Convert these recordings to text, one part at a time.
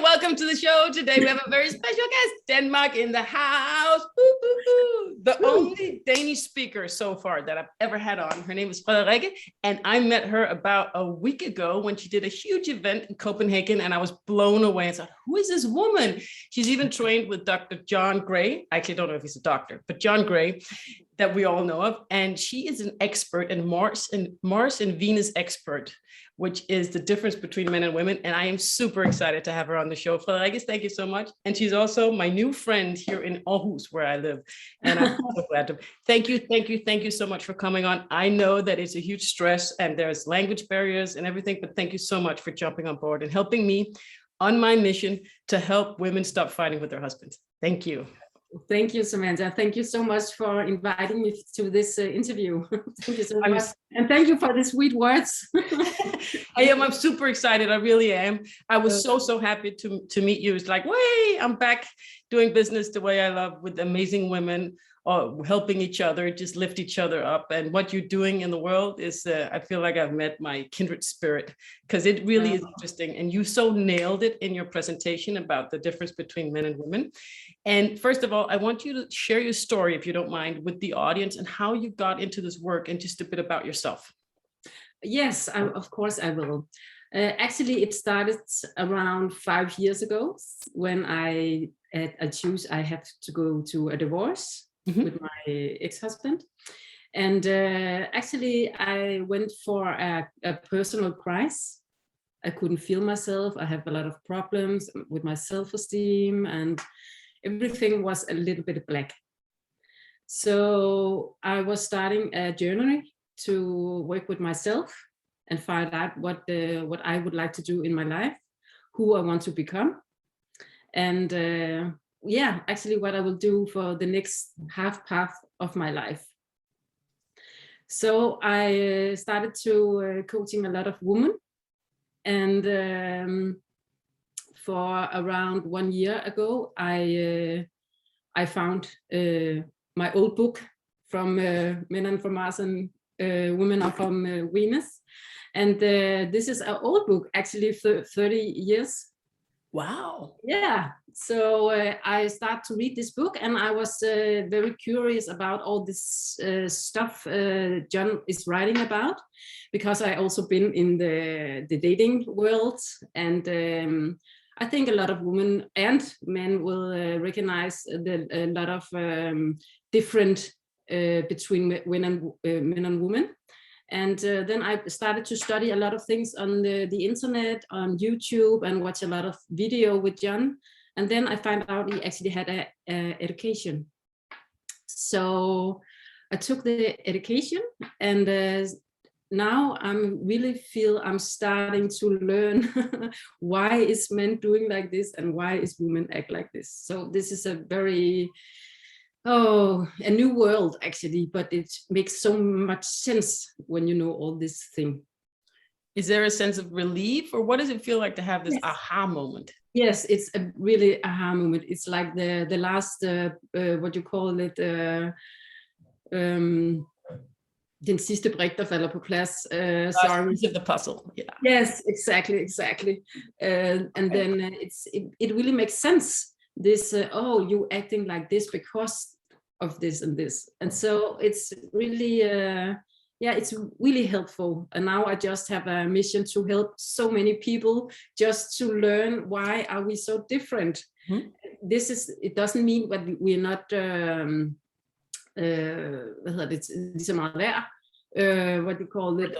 welcome to the show. Today we have a very special guest, Denmark in the house. Ooh, ooh, ooh. The only Danish speaker so far that I've ever had on. Her name is Frederikke, and I met her about a week ago when she did a huge event in Copenhagen, and I was blown away. I thought, who is this woman? She's even trained with Dr. John Gray. I actually don't know if he's a doctor, but John Gray, that we all know of. And she is an expert in Mars and Venus expert, which is the difference between men and women. And I am super excited to have her on the show. Frederikke, thank you so much. And she's also my new friend here in Aarhus, where I live. And I'm so glad to. Thank you so much for coming on. I know that it's a huge stress and there's language barriers and everything, but thank you so much for jumping on board and helping me on my mission to help women stop fighting with their husbands. Thank you. Thank you, Samantha. Thank you so much for inviting me to this interview. Thank you so much. And thank you for the sweet words. I'm super excited. I really am. I was so happy to meet you. It's like, wait, I'm back doing business the way I love with amazing women, helping each other, just lift each other up. And what you're doing in the world is, I feel like I've met my kindred spirit, because it really is interesting. And you so nailed it in your presentation about the difference between men and women. And first of all, I want you to share your story, if you don't mind, with the audience and how you got into this work and just a bit about yourself. Yes, of course I will. Actually, it started around 5 years ago when I had to go to a divorce with my ex-husband. And actually, I went for a personal crisis. I couldn't feel myself. I have a lot of problems with my self-esteem, and everything was a little bit black. So I was starting a journey to work with myself and find out what I would like to do in my life, who I want to become. And actually what I will do for the next half path of my life. So I started to coaching a lot of women, and for around 1 year ago, I found my old book from Men Are from Mars and Women Are from Venus. And this is an old book, actually 30 years. Wow. Yeah. So I started to read this book, and I was very curious about all this stuff John is writing about, because I also been in the dating world, and I think a lot of women and men will recognize a lot of different between men and women. And then I started to study a lot of things on the internet, on YouTube, and watch a lot of video with John. And then I found out he actually had a education. So I took the education, and now really feel I'm starting to learn why is men doing like this and why is women act like this. So this is a very a new world, actually, but it makes so much sense when you know all this thing. Is there a sense of relief, or what does it feel like to have this aha moment? Yes, it's a really aha moment. It's like the last, what you call it, den sidste brik, der falder på plads. Sorry. Piece of the puzzle. Yeah. Yes, exactly. And then it really makes sense. This, you acting like this because of this and this. And so it's really, it's really helpful. And now I just have a mission to help so many people just to learn why are we so different. It doesn't mean that we're not, what you call it?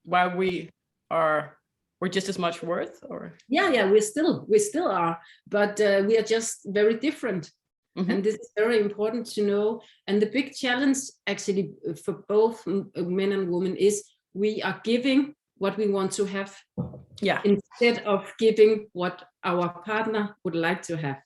Why we're just as much worth, or? Yeah, we still are, but we are just very different. And this is very important to know. And the big challenge actually for both men and women is we are giving what we want to have, instead of giving what our partner would like to have.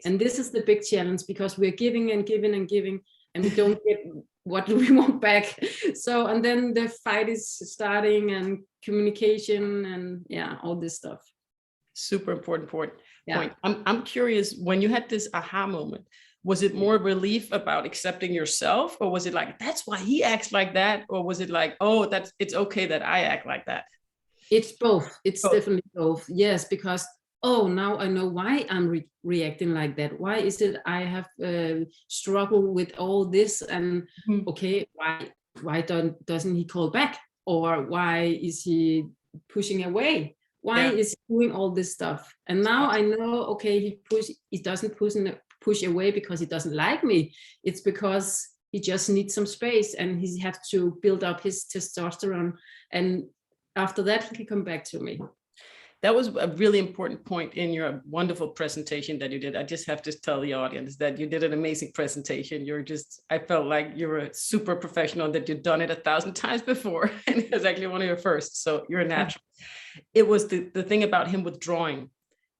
And this is the big challenge, because we're giving and giving and giving, and we don't get what we want back. So, and then the fight is starting, and communication, and all this stuff. Super important point. I'm curious, when you had this aha moment, was it more relief about accepting yourself, or was it like, that's why he acts like that? Or was it like, it's okay that I act like that? It's both. It's definitely both. Yes, because oh, now I know why I'm reacting like that. Why is it I have struggled with all this? And okay, why doesn't he call back? Or why is he pushing away? Why is he doing all this stuff? And now I know, okay, he doesn't push away because he doesn't like me. It's because he just needs some space, and he has to build up his testosterone. And after that, he can come back to me. That was a really important point in your wonderful presentation that you did. I just have to tell the audience that you did an amazing presentation. I felt like you were super professional, that you'd done it 1,000 times before, and it was actually one of your first. So you're a natural. It was the thing about him withdrawing.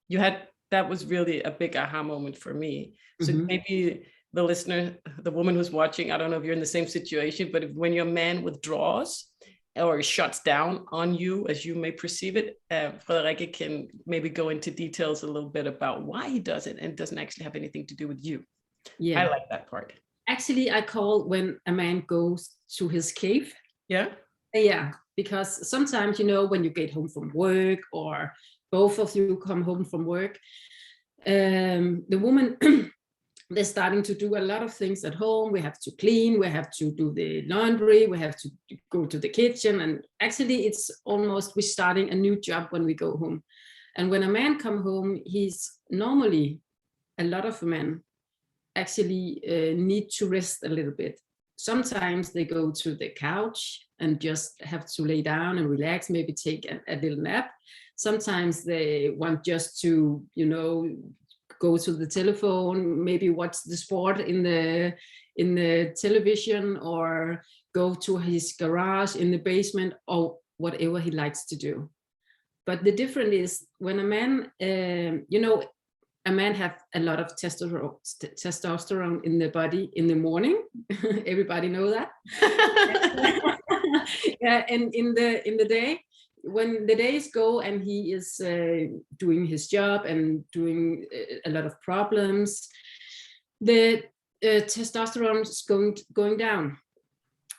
That was really a big aha moment for me. So maybe the listener, the woman who's watching, I don't know if you're in the same situation, but when your man withdraws or shuts down on you, as you may perceive it, Frederikke can maybe go into details a little bit about why he does it, and it doesn't actually have anything to do with you. Yeah, I like that part. Actually, I call when a man goes to his cave. Yeah. Yeah, because sometimes, when you get home from work, or both of you come home from work, the woman, they're starting to do a lot of things at home. We have to clean, we have to do the laundry, we have to go to the kitchen. And actually, it's almost we're starting a new job when we go home. And when a man come home, he's normally, a lot of men actually need to rest a little bit. Sometimes they go to the couch and just have to lay down and relax, maybe take a little nap. Sometimes they want just to, go to the telephone, maybe watch the sport in the television, or go to his garage in the basement, or whatever he likes to do. But the difference is when a man, a man have a lot of testosterone in the body in the morning. Everybody know that. Yeah, and in the day, when the days go and he is doing his job and doing a lot of problems, the testosterone is going down,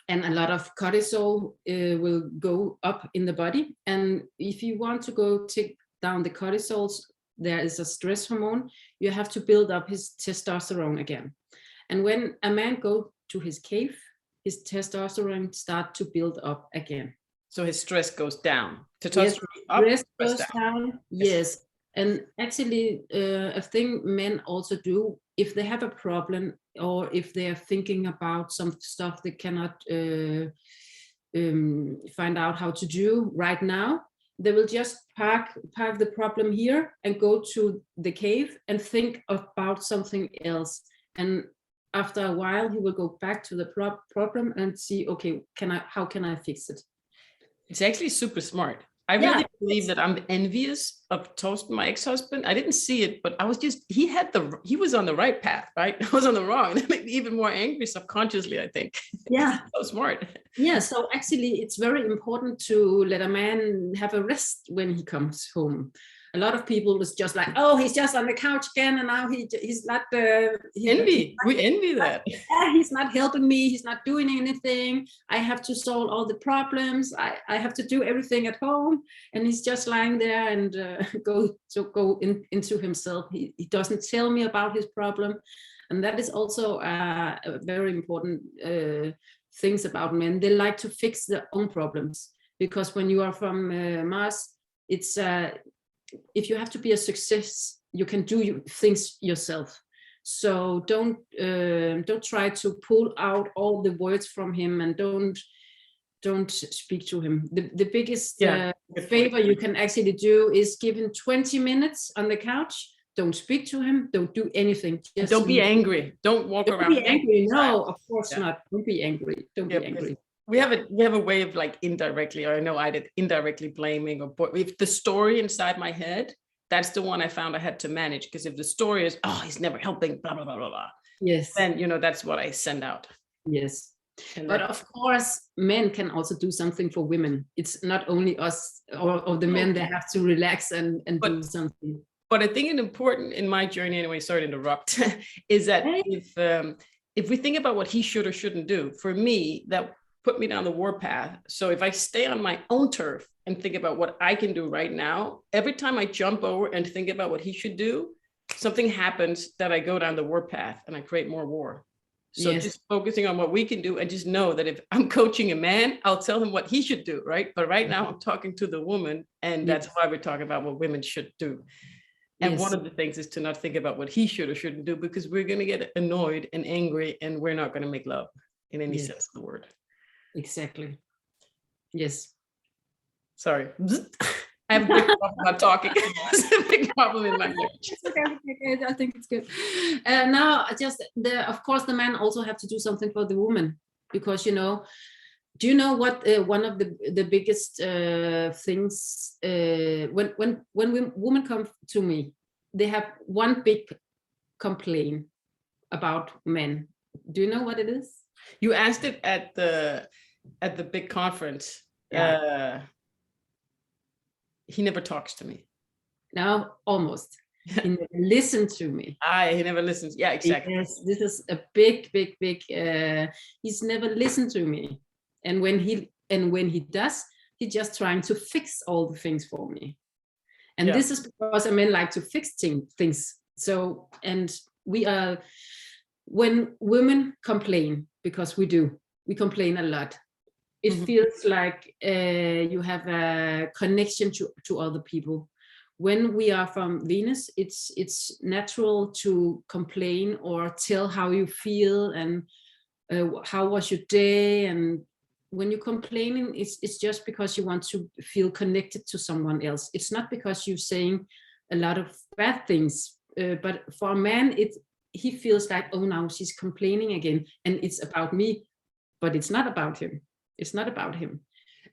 and a lot of cortisol will go up in the body. And if you want to go take down the cortisols, there is a stress hormone. You have to build up his testosterone again. And when a man goes to his cave, his testosterone start to build up again. So his stress goes down. Yes, stress goes down. Yes. And actually, a thing men also do, if they have a problem, or if they are thinking about some stuff they cannot find out how to do right now, they will just park the problem here and go to the cave and think about something else. And after a while, he will go back to the problem and see, okay, how can I fix it? It's actually super smart. I really believe that I'm envious of Torsten, my ex-husband. I didn't see it, but he was on the right path, right? I was on the wrong. That made me even more angry subconsciously, I think. Yeah. So smart. Yeah, so actually it's very important to let a man have a rest when he comes home. A lot of people was just like, oh, he's just on the couch again, and now he's not. We envy that. He's not helping me. He's not doing anything. I have to solve all the problems. I have to do everything at home, and he's just lying there and go into himself. He doesn't tell me about his problem, and that is also a very important things about men. They like to fix their own problems, because when you are from Mars, it's if you have to be a success, you can do things yourself. So don't try to pull out all the words from him, and don't speak to him. The biggest favor you can actually do is give him 20 minutes on the couch. Don't speak to him. Don't do anything. Just don't be angry. Don't walk around. Don't be angry. No, of course not. Don't be angry. Don't be angry. We have a way of like indirectly, or I know I did, indirectly blaming, or if the story inside my head, that's the one I found I had to manage. Because if the story is, oh, he's never helping, blah, blah, blah, blah, blah. Yes. Then, that's what I send out. Yes. But of course, men can also do something for women. It's not only us or the men that have to relax and do something. But I think it's important in my journey anyway, sorry to interrupt, is that if we think about what he should or shouldn't do, for me, that put me down the war path. So if I stay on my own turf and think about what I can do right now, every time I jump over and think about what he should do, something happens that I go down the war path and I create more war. So just focusing on what we can do, and just know that if I'm coaching a man, I'll tell him what he should do, right? But right now I'm talking to the woman, and that's why we're talking about what women should do. And one of the things is to not think about what he should or shouldn't do, because we're going to get annoyed and angry, and we're not going to make love in any sense of the word. Exactly. Yes. Sorry. I have a big problem about talking. It's a big problem in my marriage. Okay. I think it's good. Now, of course, the man also have to do something for the woman, because, you know, do you know what one of the biggest things when women come to me, they have one big complaint about men. Do you know what it is? You asked it at the big conference. Yeah. He never talks to me. No, almost. He never listened to me. He never listens. Yeah, exactly. Yes, this is a big. He's never listened to me, and when he does, he's just trying to fix all the things for me. And this is because men like to fix things. So, and we are, when women complain, because we complain a lot. It feels like you have a connection to other people. When we are from Venus, it's natural to complain or tell how you feel and how was your day. And when you're complaining, it's just because you want to feel connected to someone else. It's not because you're saying a lot of bad things. But for a man, he feels like, oh, now she's complaining again, and it's about me, but it's not about him. It's not about him.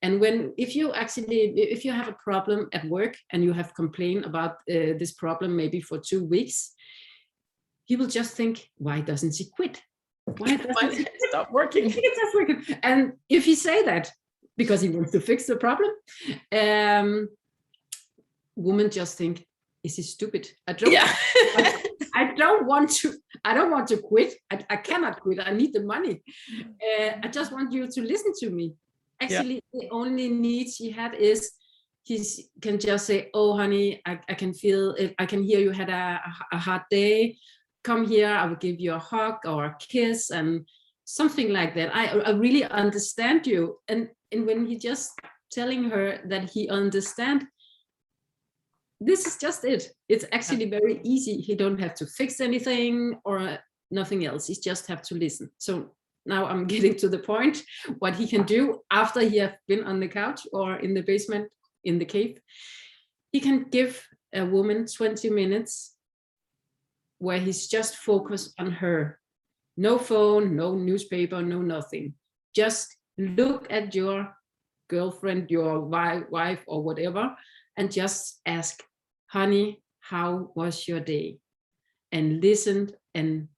And if you have a problem at work and you have complained about this problem maybe for 2 weeks, he will just think, why doesn't she quit? Why doesn't she stop working? And if he say that because he wants to fix the problem, women just think, is he stupid? I don't want to quit. I cannot quit. I need the money. I just want you to listen to me. Actually, the only need she had is he can just say, oh, honey, I can feel it. I can hear you had a hard day. Come here. I will give you a hug or a kiss and something like that. I really understand you. And when he just telling her that he understand, this is just it. It's actually very easy. He don't have to fix anything or nothing else. He just have to listen. So now I'm getting to the point what he can do after he have been on the couch or in the basement, in the cave. He can give a woman 20 minutes where he's just focused on her. No phone, no newspaper, no nothing. Just look at your girlfriend, your wife or whatever, and just ask, honey, how was your day? And listen and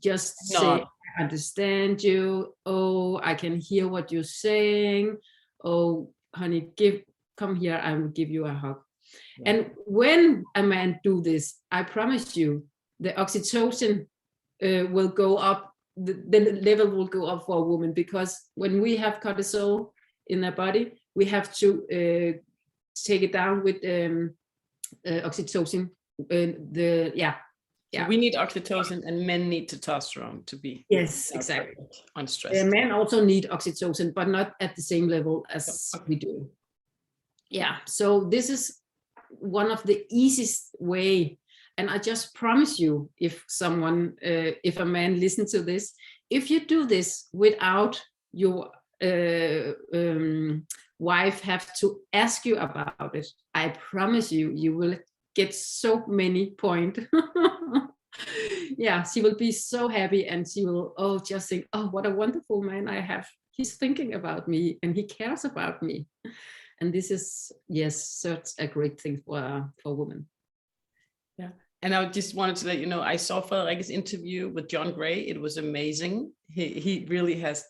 just say, I understand you. Oh, I can hear what you're saying. Oh, honey, come here. I will give you a hug. Yeah. And when a man do this, I promise you, the oxytocin will go up. The level will go up for a woman, because when we have cortisol in our body, we have to take it down with oxytocin. We need oxytocin, and men need testosterone to be exactly unstressed. Men also need oxytocin, but not at the same level as we do. Yeah, so this is one of the easiest way, and I just promise you, if a man listens to this, if you do this without your wife have to ask you about it, I promise you, you will get so many points. Yeah, she will be so happy, and she will just think, oh, what a wonderful man I have. He's thinking about me and he cares about me. And this is, such a great thing for women. Yeah. And I just wanted to let you know, I saw Frederikke's interview with John Gray. It was amazing. He really has,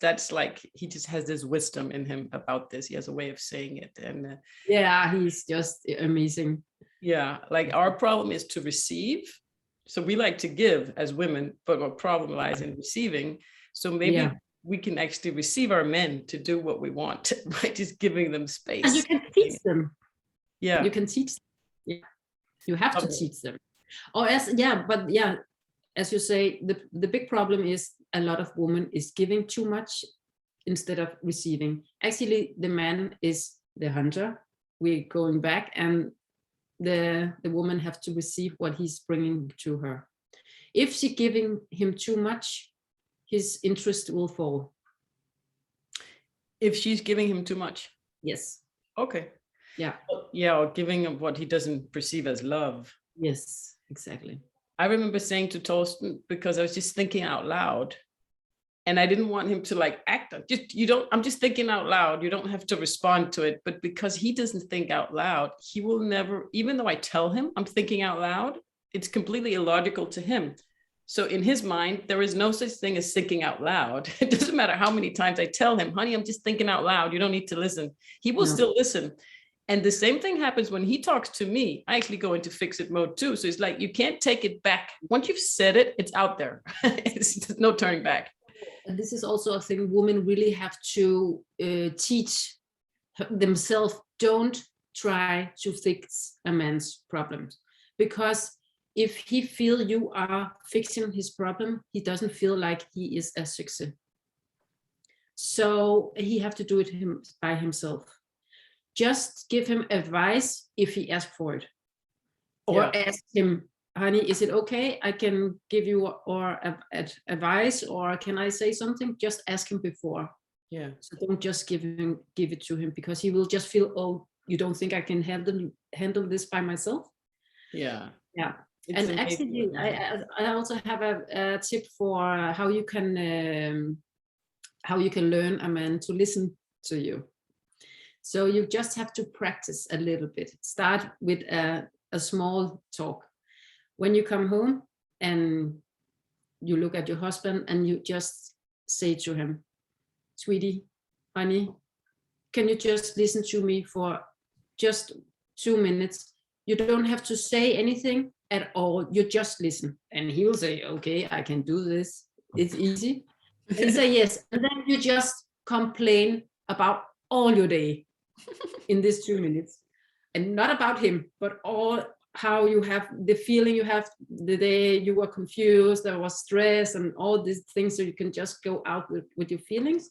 he just has this wisdom in him about this. He has a way of saying it. And he's just amazing. Yeah, like our problem is to receive. So we like to give as women, but our problem lies in receiving. So maybe we can actually receive our men to do what we want by just giving them space. And you can teach them. Yeah. You can teach them. Yeah. You have to teach them. Or as you say, the big problem is a lot of women is giving too much instead of receiving. Actually, the man is the hunter. We're going back, and the woman have to receive what he's bringing to her. If she's giving him too much, his interest will fall. If she's giving him too much? Yes. Okay. Yeah. Yeah, or giving him what he doesn't perceive as love. Yes, exactly. I remember saying to Torsten, because I was just thinking out loud, and I didn't want him to like act. I'm just thinking out loud. You don't have to respond to it. But because he doesn't think out loud, he will never, even though I tell him I'm thinking out loud, it's completely illogical to him. So in his mind, there is no such thing as thinking out loud. It doesn't matter how many times I tell him, honey, I'm just thinking out loud. You don't need to listen. He will still listen. And the same thing happens when he talks to me. I actually go into fix it mode too. So it's like, you can't take it back. Once you've said it, it's out there. There's no turning back. And this is also a thing women really have to teach themselves. Don't try to fix a man's problems, because if he feels you are fixing his problem, he doesn't feel like he is a success. So he have to do it by himself. Just give him advice if he asks for it, or ask him, honey, is it okay? I can give you advice, or can I say something? Just ask him before. Yeah. So don't just give it to him, because he will just feel, oh, you don't think I can handle this by myself? Yeah. Yeah. It's and amazing. Actually, I also have a tip for how you can learn a man to listen to you. So you just have to practice a little bit. Start with a small talk. When you come home and you look at your husband and you just say to him, sweetie, honey, can you just listen to me for just 2 minutes? You don't have to say anything at all. You just listen. And he will say, okay, I can do this. It's easy. And he say yes. And then you just complain about all your day in these 2 minutes. And not about him, but all how you have the feeling you have the day you were confused, there was stress and all these things, so you can just go out with your feelings.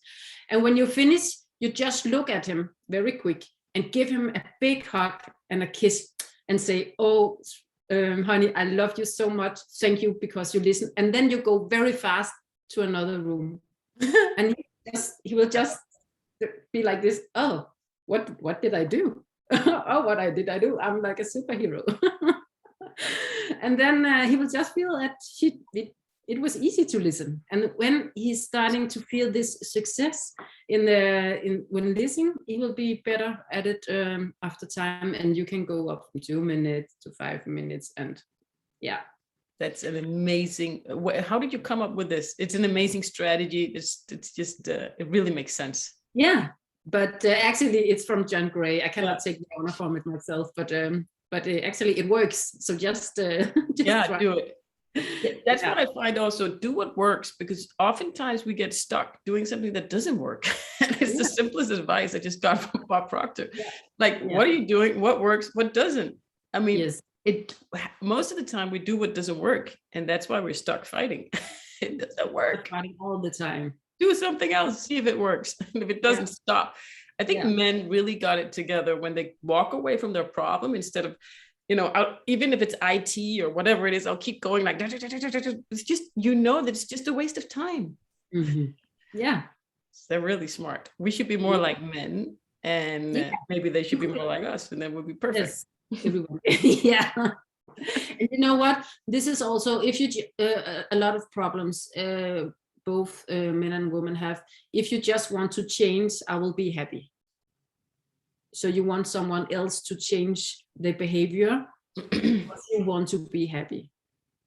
And when you finish, you just look at him very quick and give him a big hug and a kiss and say, oh, honey, I love you so much. Thank you because you listen. And then you go very fast to another room. And he will just be like this. Oh, what did I do? Oh, what did I do? I'm like a superhero. And then he will just feel that it was easy to listen. And when he's starting to feel this success when listening, he will be better at it after time. And you can go up from 2 minutes to 5 minutes. And yeah. That's an amazing, how did you come up with this? It's an amazing strategy. It's just, it really makes sense. Yeah. But actually, it's from John Gray. I cannot take the honor from it myself, but actually, it works. So just try. Do it. That's what I find also. Do what works, because oftentimes we get stuck doing something that doesn't work. And it's the simplest advice I just got from Bob Proctor. Yeah. What are you doing? What works? What doesn't? I mean, most of the time we do what doesn't work, and that's why we're stuck fighting. It doesn't work. Fighting all the time. Do something else, see if it works. And if it doesn't, stop. I think men really got it together when they walk away from their problem instead of, even if it's IT or whatever it is, I'll keep going like, it's just, that it's just a waste of time. Mm-hmm. Yeah. They're really smart. We should be more like men, and maybe they should be more like us, and then we'll be perfect. Yes. Yeah. And you know what? This is also, if you, a lot of problems, both men and women have, if you just want to change, I will be happy. So you want someone else to change their behavior because you want to be happy.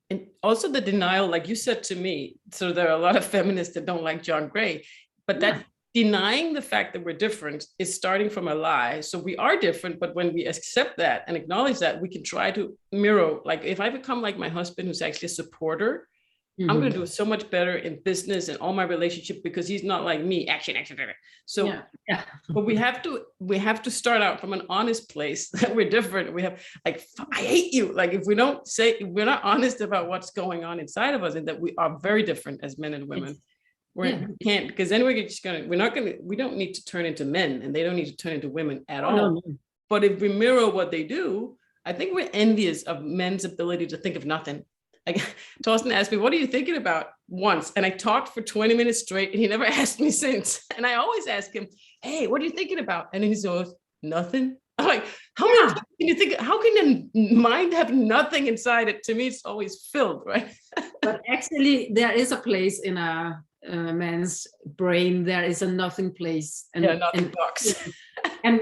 And also the denial, like you said to me, so there are a lot of feminists that don't like John Gray, but that denying the fact that we're different is starting from a lie. So we are different, but when we accept that and acknowledge that, we can try to mirror, like if I become like my husband, who's actually a supporter, I'm going to do so much better in business and all my relationship because he's not like me. Action. So, but we have to start out from an honest place that we're different. We have like, I hate you. Like if we're not honest about what's going on inside of us and that we are very different as men and women. We can't, because then we don't need to turn into men and they don't need to turn into women at all. No. But if we mirror what they do, I think we're envious of men's ability to think of nothing. Like Torsten asked me, what are you thinking about once? And I talked for 20 minutes straight and he never asked me since. And I always ask him, hey, what are you thinking about? And he goes, nothing. I'm like, how many times can you think, how can a mind have nothing inside it? To me, it's always filled, right? But actually there is a place in a man's brain. There is a nothing place. Nothing box. And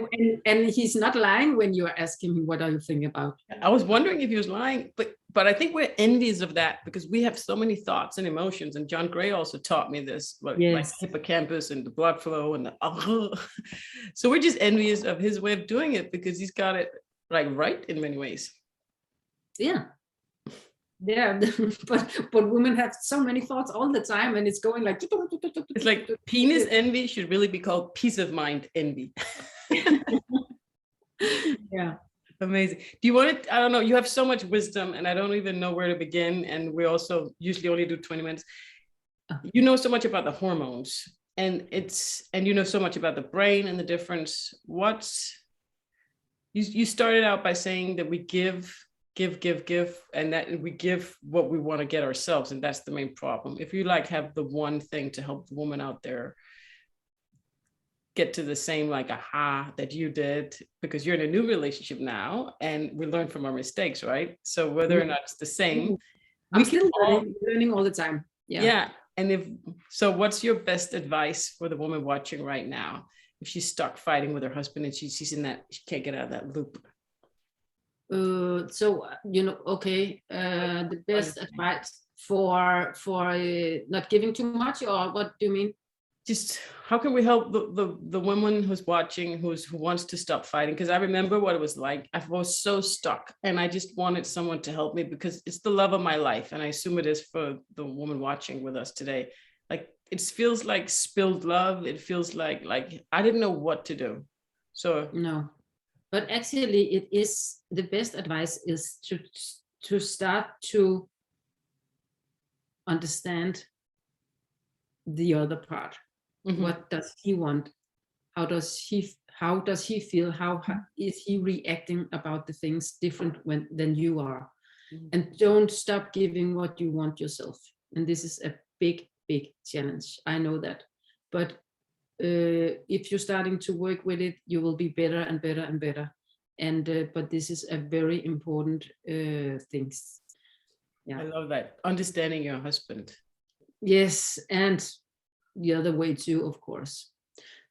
he's not lying when you are asking him, what are you thinking about? I was wondering if he was lying, but I think we're envious of that because we have so many thoughts and emotions. And John Gray also taught me this, like hippocampus and the blood flow and so we're just envious of his way of doing it because he's got it like right in many ways. Yeah, but women have so many thoughts all the time, and it's going like it's like penis envy should really be called peace of mind envy. Yeah, amazing. Do you want to, I don't know, you have so much wisdom and I don't even know where to begin, and we also usually only do 20 minutes. You know so much about the hormones and you know so much about the brain and the difference. You started out by saying that we give, and that we give what we want to get ourselves, and that's the main problem. If you like have the one thing to help the woman out there get to the same like aha that you did, because you're in a new relationship now and we learn from our mistakes, right? So whether or not it's the same, I'm still learning all the time. Yeah. And what's your best advice for the woman watching right now if she's stuck fighting with her husband and she's in that, she can't get out of that loop? The best advice for not giving too much, or what do you mean? Just how can we help the woman who's watching who wants to stop fighting? Because I remember what it was like. I was so stuck and I just wanted someone to help me because it's the love of my life, and I assume it is for the woman watching with us today. Like it feels like spilled love. It feels like I didn't know what to do. So no. But actually, it is the best advice is to start to understand the other part. Mm-hmm. What does he want? How does he feel? How is he reacting about the things different than you are? Mm-hmm. And don't stop giving what you want yourself. And this is a big challenge. I know that, but if you're starting to work with it, you will be better and better and better. And but this is a very important thing. Yeah, I love that, understanding your husband. Yes, and the other way too, of course,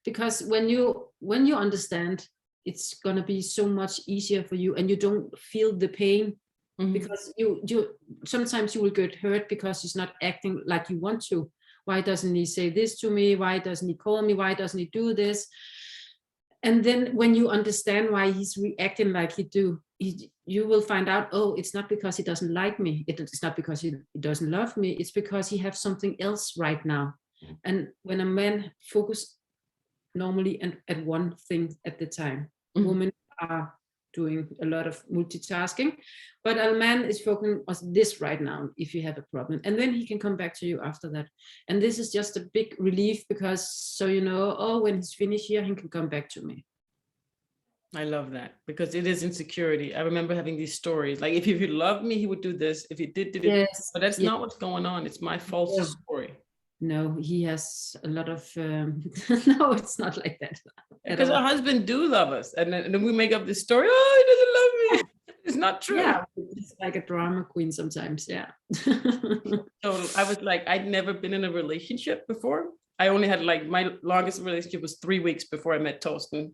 because when you understand, it's gonna be so much easier for you, and you don't feel the pain. Mm-hmm. Because you sometimes you will get hurt because he's not acting like you want to. Why doesn't he say this to me? Why doesn't he call me? Why doesn't he do this? And then when you understand why he's reacting like he do, you will find out, oh, it's not because he doesn't like me. It's not because he doesn't love me. It's because he has something else right now. And when a man focus normally at one thing at the time, mm-hmm. Women are doing a lot of multitasking, but a man is focusing on this right now if you have a problem, and then he can come back to you after that. And this is just a big relief, because so when he's finished here, he can come back to me. I love that, because it is insecurity. I remember having these stories like, if he loved me, he would do this. If he did it, yes. But that's not what's going on. It's my false story. No, he has a lot of no, it's not like that. Because our husband do love us, and then we make up this story, oh, he doesn't love me. It's not true. Yeah, it's like a drama queen sometimes. Yeah. So I was like, I'd never been in a relationship before. I only had my longest relationship was 3 weeks before I met Torsten,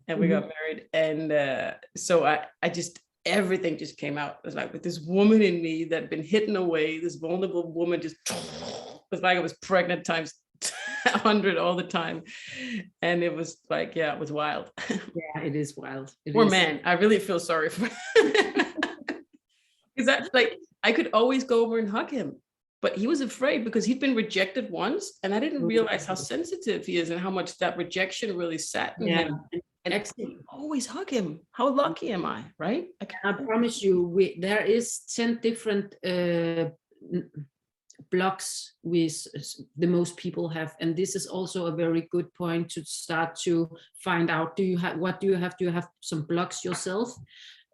and we mm-hmm. got married. And so I just, everything just came out. It was like with this woman in me that had been hidden away, this vulnerable woman just was like I was pregnant times 100 all the time. And it was like, yeah, it was wild. Yeah, it is wild. Poor man. I really feel sorry for him. Because that's like, I could always go over and hug him. but he was afraid because he'd been rejected once, and I didn't realize how sensitive he is and how much that rejection really sat in him. And actually always hug him. How lucky am I, right? I promise you, there is 10 different blocks with the most people have, and this is also a very good point to start to find out. Do you have some blocks yourself?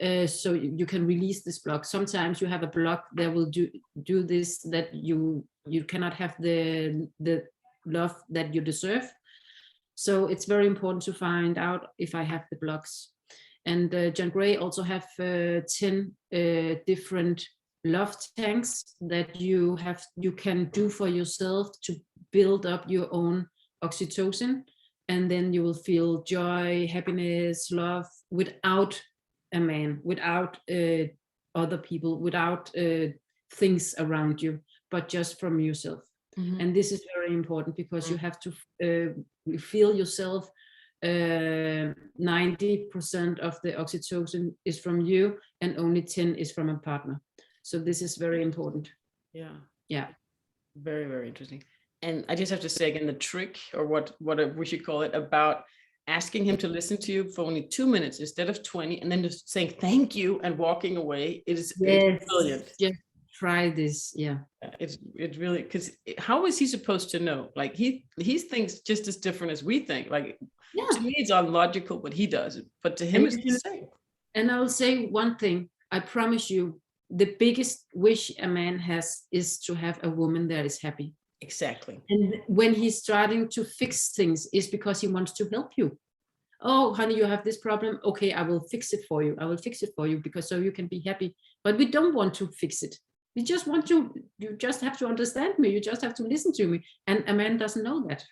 So you can release this block. Sometimes you have a block that will do this, that you cannot have the love that you deserve. So it's very important to find out if I have the blocks. And John Gray also have 10 different love tanks that you can do for yourself to build up your own oxytocin, and then you will feel joy, happiness, love without a man, without other people, without things around you, but just from yourself. Mm-hmm. And this is very important because you have to feel yourself. 90% of the oxytocin is from you, and only 10 is from a partner. So this is very important. Yeah. Very, very interesting. And I just have to say again, the trick, or what we should call it, about asking him to listen to you for only 2 minutes instead of 20, and then just saying thank you and walking away. It's brilliant. Just try this. Yeah. It's really, because how is he supposed to know? Like he thinks just as different as we think. Like to me, it's unlogical what he does, but to him, it's the same. And I'll say one thing. I promise you, the biggest wish a man has is to have a woman that is happy. Exactly. And when he's starting to fix things, is because he wants to help you. Oh, honey, you have this problem. Okay, I will fix it for you. I will fix it for you because so you can be happy. But we don't want to fix it. We just want to, you just have to understand me. You just have to listen to me. And a man doesn't know that.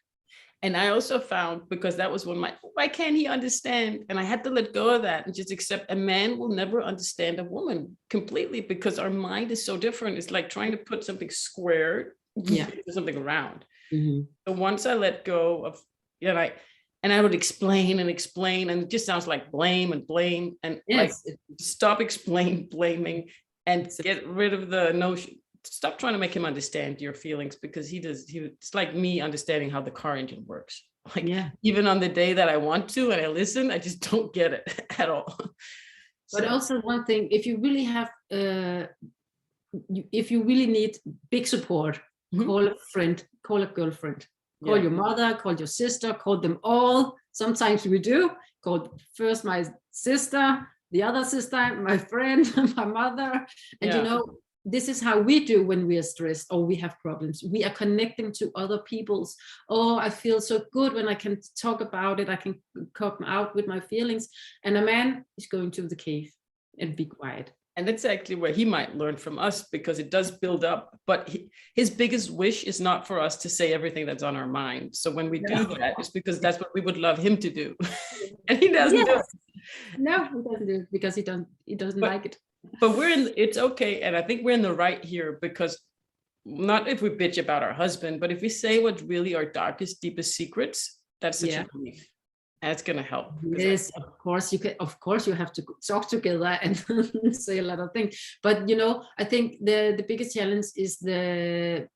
And I also found, because that was why can't he understand? And I had to let go of that and just accept a man will never understand a woman completely, because our mind is so different. It's like trying to put something square into something round. Mm-hmm. So once I let go of, I would explain, and it just sounds like blame, and like stop blaming, and get rid of the notion. Stop trying to make him understand your feelings, because it's like me understanding how the car engine works. Like even on the day that I want to and I listen, I just don't get it at all. But also one thing, if you really have if you really need big support, call a friend, call a girlfriend, call your mother, call your sister, call them all. Sometimes we do. Call first my sister, the other sister, my friend, my mother, and this is how we do when we are stressed or we have problems. We are connecting to other people's. Oh, I feel so good when I can talk about it. I can come out with my feelings. And a man is going to the cave and be quiet. And that's actually where he might learn from us, because it does build up. But his biggest wish is not for us to say everything that's on our mind. So when we do that, it's because that's what we would love him to do. And he doesn't do it. No, he doesn't do it because he doesn't like it. But it's okay. And I think we're in the right here, because not if we bitch about our husband, but if we say what's really our darkest, deepest secrets, that's such a relief. And it's going to help. Yes, of course you have to talk together and say a lot of things. But, I think the biggest challenge is the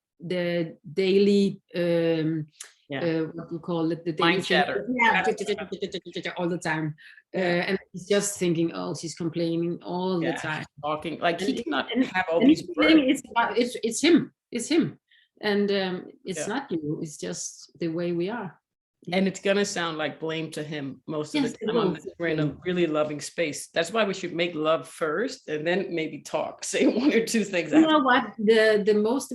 daily, what you call it, the mind chatter. All the time. And he's just thinking, oh, she's complaining all the time. Talking like he cannot have all these words. It's him. And it's not you. It's just the way we are. And it's going to sound like blame to him most of the time. We're in a really loving space. That's why we should make love first and then maybe talk, say one or two things. You know what? The most,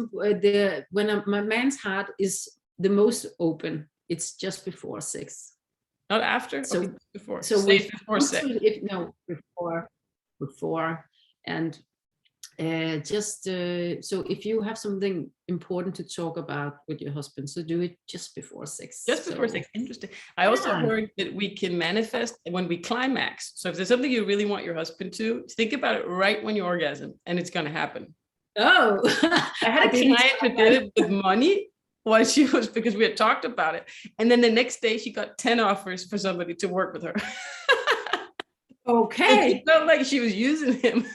when my man's heart is the most open, it's just before sex. Not after? So okay, before. So before sex. Before. And so if you have something important to talk about with your husband, so do it just before sex. Just before sex. Interesting. I also heard that we can manifest when we climax. So if there's something you really want your husband to, think about it right when you orgasm, and it's going to happen. Oh, I had a client who did it with money while because we had talked about it. And then the next day she got 10 offers for somebody to work with her. Okay. It felt like she was using him.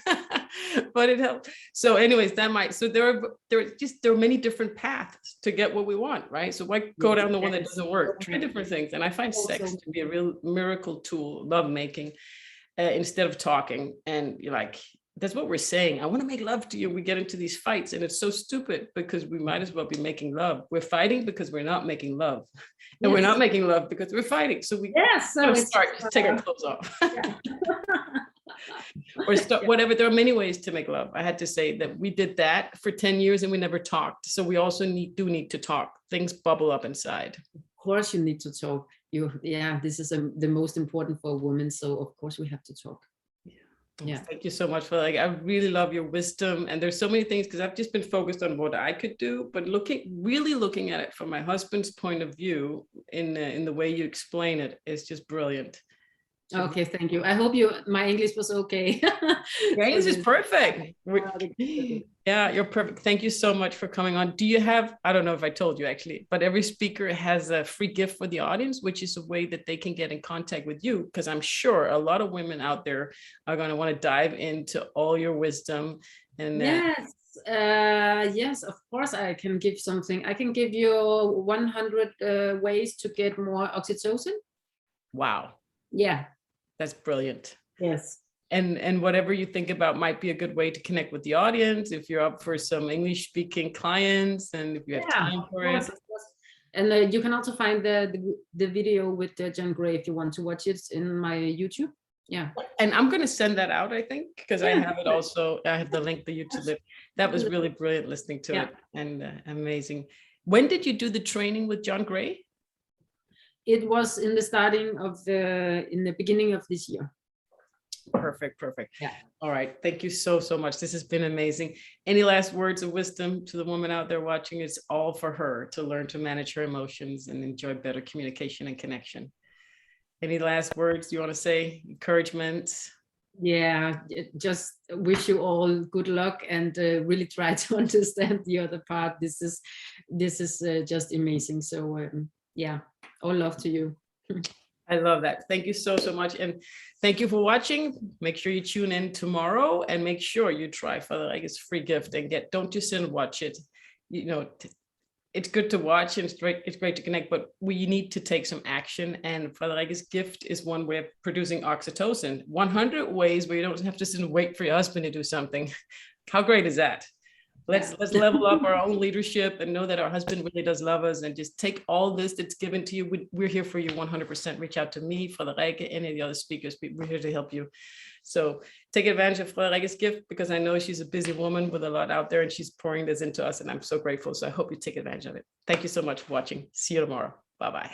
but it helped. So anyways, so there are many different paths to get what we want, right? So why go down the one that doesn't work? Try different things. And I find sex to be a real miracle tool, love making, instead of talking. And you're like, that's what we're saying. I want to make love to you. We get into these fights and it's so stupid because we might as well be making love. We're fighting because we're not making love. And we're not making love because we're fighting. So we start to take our clothes off. Or whatever. There are many ways to make love. I had to say that we did that for 10 years and we never talked. So we also do need to talk. Things bubble up inside. Of course you need to talk. This is the most important for a woman. So of course we have to talk. Yeah. Thank you so much for I really love your wisdom. And there's so many things because I've just been focused on what I could do, but really looking at it from my husband's point of view in the way you explain it is just brilliant. Okay, thank you. I hope my English was okay. Your English is perfect. Yeah, you're perfect. Thank you so much for coming on. Do you have, I don't know if I told you actually, but every speaker has a free gift for the audience, which is a way that they can get in contact with you. Because I'm sure a lot of women out there are going to want to dive into all your wisdom. And yes, of course I can give something. I can give you 100 ways to get more oxytocin. Wow. Yeah. That's brilliant. Yes. And whatever you think about might be a good way to connect with the audience if you're up for some English speaking clients and if you have time for it. And you can also find the video with John Gray if you want to watch it in my YouTube. Yeah. And I'm going to send that out, I think, because I have it also. I have the link, the YouTube link. That was really brilliant listening to it and amazing. When did you do the training with John Gray? It was in the beginning of this year. Perfect. Yeah. All right. Thank you so much. This has been amazing. Any last words of wisdom to the woman out there watching? It's all for her to learn to manage her emotions and enjoy better communication and connection. Any last words you want to say? Encouragement? Yeah, just wish you all good luck and really try to understand the other part. This is just amazing. So yeah, all love to you. I love that. Thank you so much. And thank you for watching. Make sure you tune in tomorrow and make sure you try Frederikke's free gift and don't just sit and watch it. You know, it's good to watch and it's great to connect, but we need to take some action. And Frederikke's gift is one way of producing oxytocin. 100 ways where you don't have to sit and wait for your husband to do something. How great is that? Let's level up our own leadership and know that our husband really does love us and just take all this that's given to you. We're here for you 100%. Reach out to me, Frederikke, any of the other speakers. We're here to help you. So take advantage of Frederikke's gift because I know she's a busy woman with a lot out there and she's pouring this into us and I'm so grateful. So I hope you take advantage of it. Thank you so much for watching. See you tomorrow. Bye-bye.